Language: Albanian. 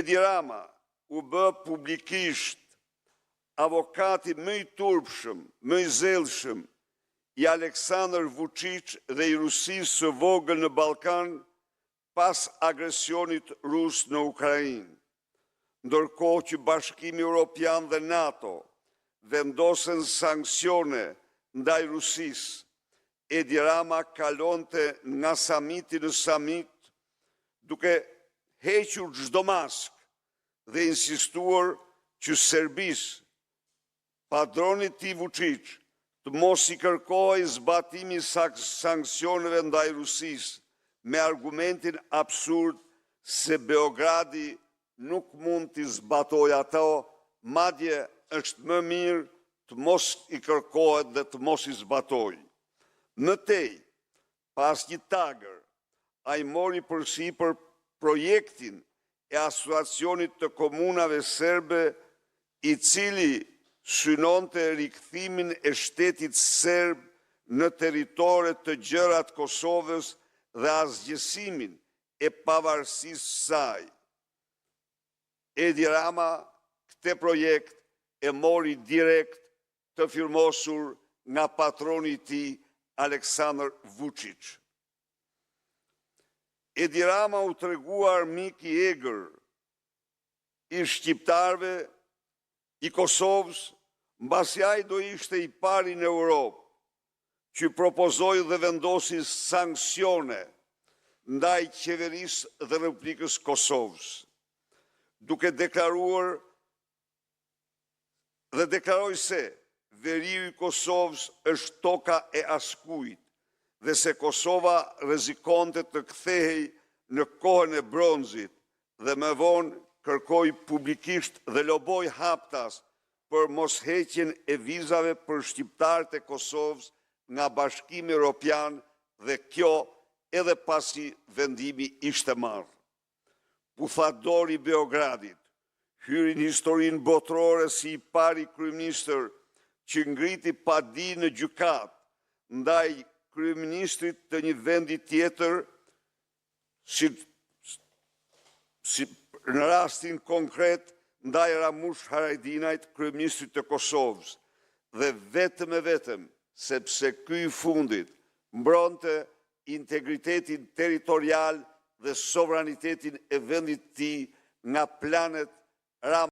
Edi Rama u bë publikisht avokati më i turpshëm, më i zellshëm i Aleksandr Vučić dhe i Rusisë së vogël në Ballkan pas agresionit rus në Ukrainë, ndërkohë që Bashkimi Evropian dhe NATO vendosen sanksione ndaj Rusisë. Edi Rama kalonte nga samiti në samit duke hequr çdo mask dhe insistuar që Serbisë, padronit tij Vučić, të mos i kërkojë zbatimi sanksioneve ndaj Rusisë me argumentin absurd se Beogradi nuk mund t'i zbatojë ato, madje është më mirë të mos i kërkohet dhe të mos i zbatojë. Në tej, pas një tagër, ai mori përsipër projektin e asociacionit të komunave serbe, i cili synonte rikthimin e shtetit serb në territore të gjëra të Kosovës dhe asgjësimin e pavarësisë saj. Edi Rama këtë projekt e mori direkt të firmosur nga patroni i tij Aleksandr Vučić. Edi Rama u tregua armik i egër i shqiptarëve, i Kosovës, mbasi ai do ishte i pari në Europë që propozoi dhe vendosi sanksione ndaj qeverisë dhe Republikës Kosovës, duke deklaruar dhe deklaroi se veriu i Kosovës është toka e askujt dhe se Kosova rrezikonte të kthehej në kohën e bronzit dhe më vonë kërkoi publikisht dhe loboi haptas për mosheqjen e vizave për shqiptarët e Kosovës nga Bashkimi Evropian dhe kjo edhe pasi vendimi ishte marrë. Puthatdori i Beogradit hyri në historinë botërore si i pari kryeministër që ngriti padi në gjykatë ndaj kryeministrit të një vendi tjetër, si në rastin konkret ndaj Ramush Haradinajt, kryeministrit të Kosovës, dhe vetëm sepse ky i fundit mbronte integritetin territorial dhe sovranitetin e vendit të tij nga planet Rama